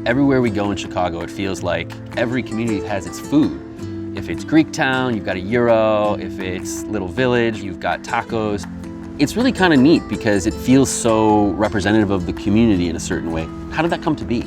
Everywhere we go in Chicago, it feels like every community has its food. If it's Greektown, you've got a gyro. If it's Little Village, you've got tacos. It's really kind of neat because it feels so representative of the community in a certain way. How did that come to be?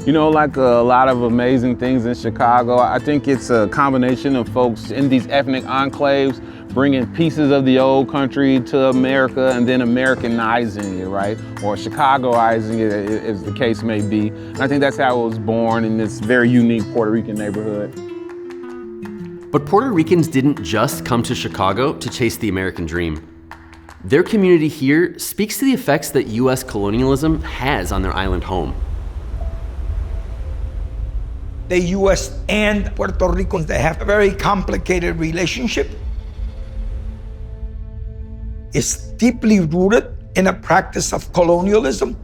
You know, like a lot of amazing things in Chicago, I think it's a combination of folks in these ethnic enclaves bringing pieces of the old country to America and then Americanizing it, right? Or Chicagoizing it, as the case may be. And I think that's how it was born in this very unique Puerto Rican neighborhood. But Puerto Ricans didn't just come to Chicago to chase the American dream. Their community here speaks to the effects that U.S. colonialism has on their island home. The U.S. and Puerto Rico, they have a very complicated relationship. It's deeply rooted in a practice of colonialism.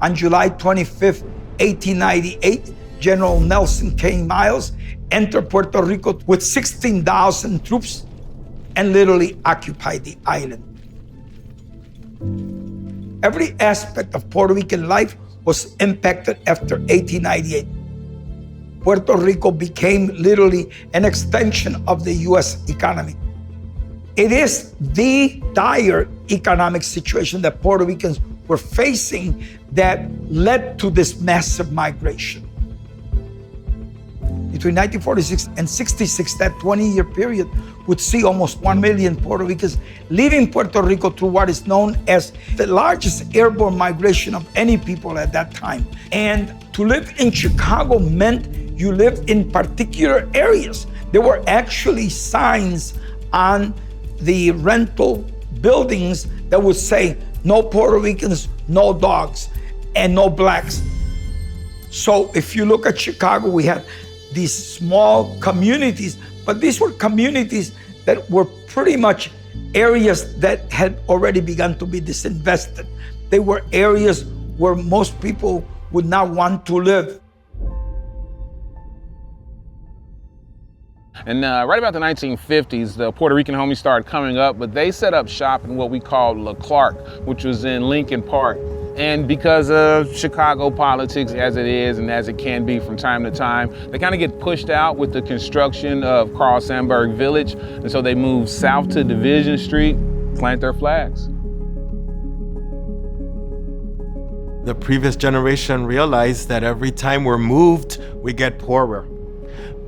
On July 25th, 1898, General Nelson K. Miles entered Puerto Rico with 16,000 troops and literally occupied the island. Every aspect of Puerto Rican life was impacted after 1898. Puerto Rico became literally an extension of the U.S. economy. It is the dire economic situation that Puerto Ricans were facing that led to this massive migration. Between 1946 and 66, that 20-year period would see almost 1 million Puerto Ricans leaving Puerto Rico through what is known as the largest airborne migration of any people at that time. And to live in Chicago meant you lived in particular areas. There were actually signs on the rental buildings that would say, no Puerto Ricans, no dogs, and no blacks. So if you look at Chicago, we had these small communities, but these were communities that were pretty much areas that had already begun to be disinvested. They were areas where most people would not want to live. And right about the 1950s, the Puerto Rican homies started coming up, but they set up shop in what we called La Clark, which was in Lincoln Park. And because of Chicago politics as it is and as it can be from time to time, they kind of get pushed out with the construction of Carl Sandburg Village. And so they move south to Division Street, plant their flags. The previous generation realized that every time we're moved, we get poorer.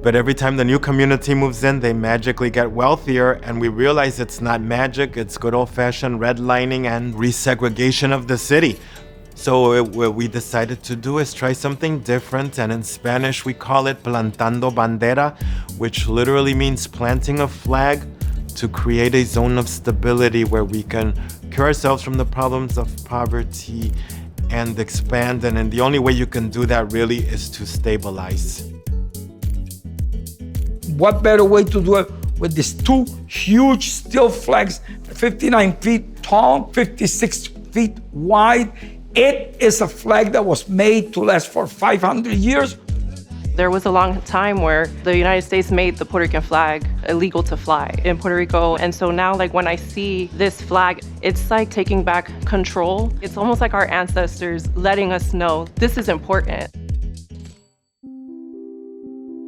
But every time the new community moves in, they magically get wealthier, and we realize it's not magic, it's good old-fashioned redlining and resegregation of the city. So what we decided to do is try something different, and in Spanish we call it plantando bandera, which literally means planting a flag to create a zone of stability where we can cure ourselves from the problems of poverty and expand, and the only way you can do that really is to stabilize. What better way to do it with these two huge steel flags, 59 feet tall, 56 feet wide. It is a flag that was made to last for 500 years. There was a long time where the United States made the Puerto Rican flag illegal to fly in Puerto Rico. And so now, like, when I see this flag, it's like taking back control. It's almost like our ancestors letting us know this is important.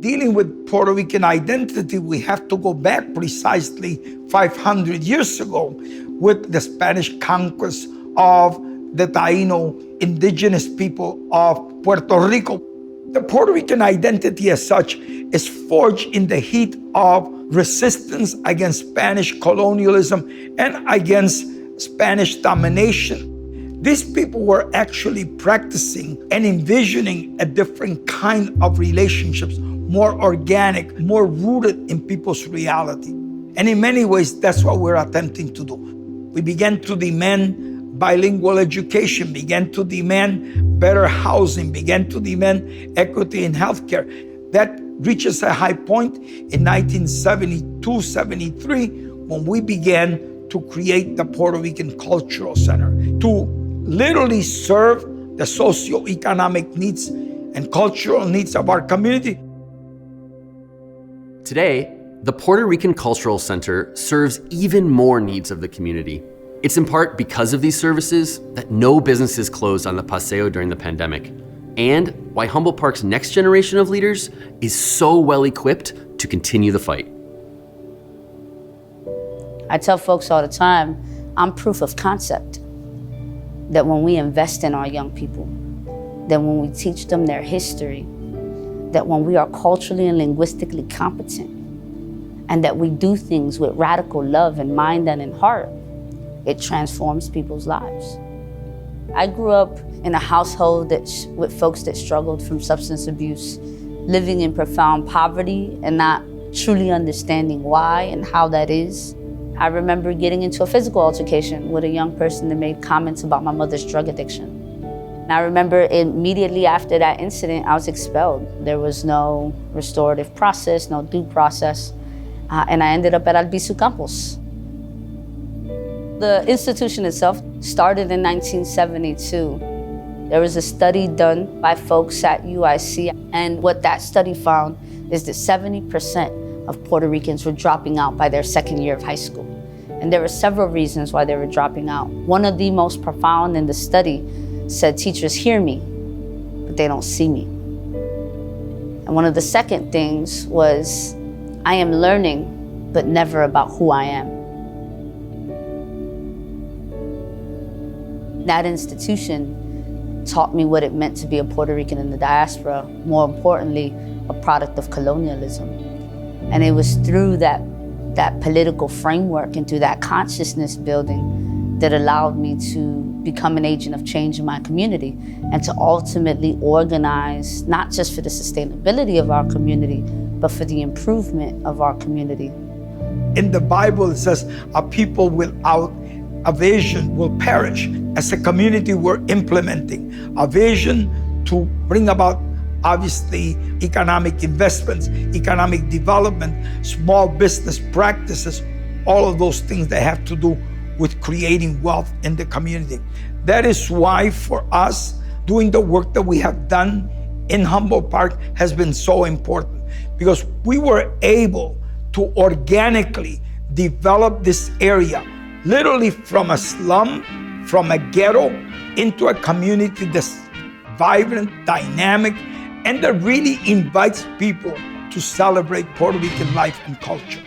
Dealing with Puerto Rican identity, we have to go back precisely 500 years ago with the Spanish conquest of the Taino indigenous people of Puerto Rico. The Puerto Rican identity as such is forged in the heat of resistance against Spanish colonialism and against Spanish domination. These people were actually practicing and envisioning a different kind of relationships, more organic, more rooted in people's reality. And in many ways, that's what we're attempting to do. We began to demand bilingual education, began to demand better housing, began to demand equity in healthcare. That reaches a high point in 1972-73 when we began to create the Puerto Rican Cultural Center to literally serve the socioeconomic needs and cultural needs of our community. Today, the Puerto Rican Cultural Center serves even more needs of the community. It's in part because of these services that no businesses closed on the Paseo during the pandemic, and why Humboldt Park's next generation of leaders is so well equipped to continue the fight. I tell folks all the time, I'm proof of concept that when we invest in our young people, that when we teach them their history, that when we are culturally and linguistically competent, and that we do things with radical love in mind and in heart, it transforms people's lives. I grew up in a household with folks that struggled from substance abuse, living in profound poverty and not truly understanding why and how that is. I remember getting into a physical altercation with a young person that made comments about my mother's drug addiction. And I remember immediately after that incident, I was expelled. There was no restorative process, no due process, and I ended up at Albizu Campos. The institution itself started in 1972. There was a study done by folks at UIC, and what that study found is that 70% of Puerto Ricans were dropping out by their second year of high school. And there were several reasons why they were dropping out. One of the most profound in the study said, teachers hear me, but they don't see me. And one of the second things was, I am learning, but never about who I am. That institution taught me what it meant to be a Puerto Rican in the diaspora, more importantly, a product of colonialism. And it was through that political framework and through that consciousness building that allowed me to become an agent of change in my community and to ultimately organize, not just for the sustainability of our community, but for the improvement of our community. In the Bible, it says, a people without a vision will perish. As a community, we're implementing a vision to bring about, obviously, economic investments, economic development, small business practices, all of those things that have to do with creating wealth in the community. That is why, for us, doing the work that we have done in Humboldt Park has been so important, because we were able to organically develop this area, literally from a slum, from a ghetto, into a community that's vibrant, dynamic, and that really invites people to celebrate Puerto Rican life and culture.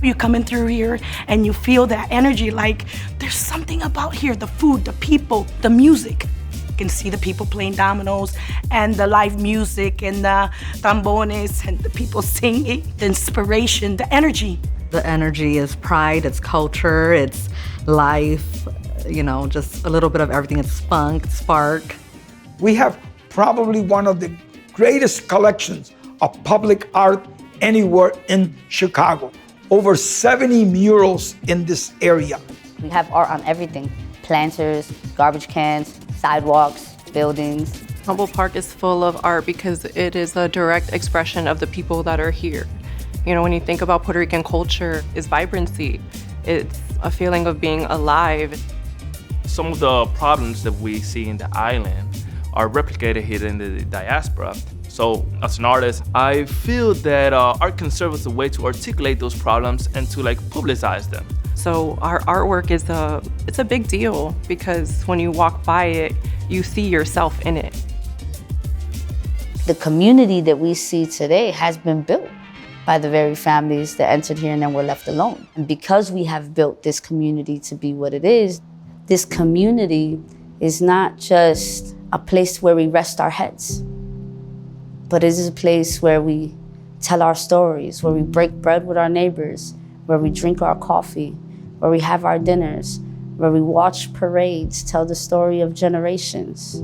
You coming through here and you feel that energy, like there's something about here, the food, the people, the music. You can see the people playing dominoes and the live music and the tambones and the people singing, the inspiration, the energy. The energy is pride, it's culture, it's life, you know, just a little bit of everything. It's spunk, spark. We have probably one of the greatest collections of public art anywhere in Chicago. Over 70 murals in this area. We have art on everything: planters, garbage cans, sidewalks, buildings. Humboldt Park is full of art because it is a direct expression of the people that are here. You know, when you think about Puerto Rican culture, it's vibrancy. It's a feeling of being alive. Some of the problems that we see in the island are replicated here in the diaspora. So as an artist, I feel that art can serve as a way to articulate those problems and to publicize them. So our artwork is it's a big deal because when you walk by it, you see yourself in it. The community that we see today has been built by the very families that entered here and then were left alone. And because we have built this community to be what it is, this community is not just a place where we rest our heads, but it is a place where we tell our stories, where we break bread with our neighbors, where we drink our coffee, where we have our dinners, where we watch parades tell the story of generations,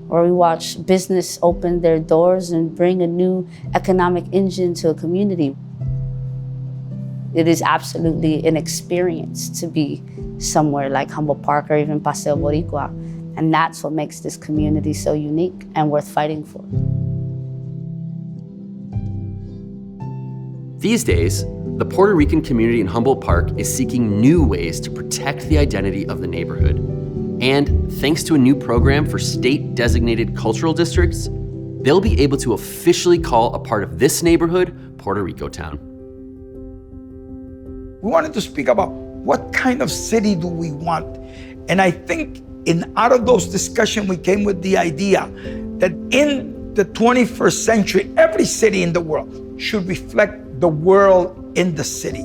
where we watch business open their doors and bring a new economic engine to a community. It is absolutely an experience to be somewhere like Humboldt Park or even Paseo Boricua. And that's what makes this community so unique and worth fighting for. These days, the Puerto Rican community in Humboldt Park is seeking new ways to protect the identity of the neighborhood. And thanks to a new program for state-designated cultural districts, they'll be able to officially call a part of this neighborhood Puerto Rico Town. We wanted to speak about what kind of city do we want? And I think out of those discussions, we came with the idea that in the 21st century, every city in the world should reflect the world in the city.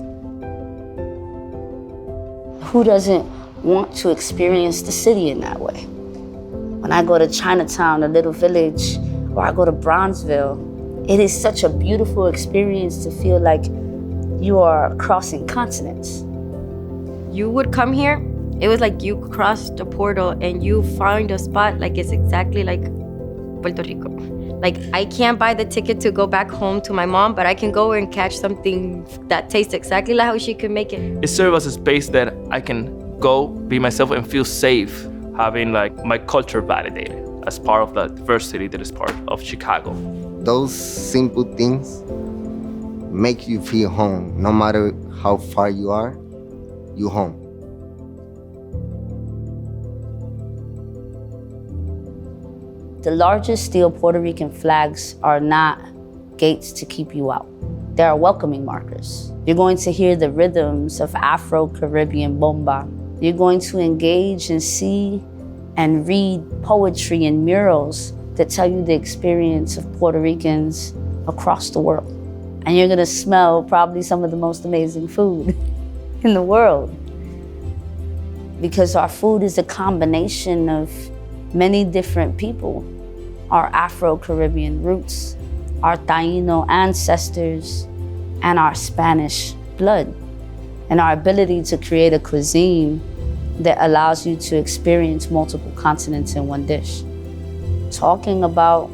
Who doesn't want to experience the city in that way? When I go to Chinatown, a little village, or I go to Bronzeville, it is such a beautiful experience to feel like you are crossing continents. You would come here, it was like you crossed the portal and you find a spot like it's exactly like Puerto Rico. Like, I can't buy the ticket to go back home to my mom, but I can go and catch something that tastes exactly like how she could make it. It serves as a space that I can go, be myself, and feel safe, having like my culture validated as part of the diversity that is part of Chicago. Those simple things make you feel home. No matter how far you are, you home. The largest steel Puerto Rican flags are not gates to keep you out. They are welcoming markers. You're going to hear the rhythms of Afro-Caribbean bomba. You're going to engage and see and read poetry and murals that tell you the experience of Puerto Ricans across the world. And you're gonna smell probably some of the most amazing food in the world. Because our food is a combination of many different people. Our Afro-Caribbean roots, our Taino ancestors, and our Spanish blood. And our ability to create a cuisine that allows you to experience multiple continents in one dish. Talking about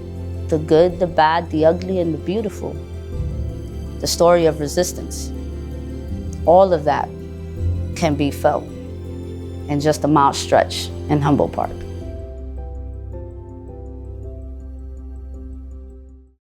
the good, the bad, the ugly, and the beautiful. The story of resistance. All of that can be felt in just a mile stretch in Humboldt Park.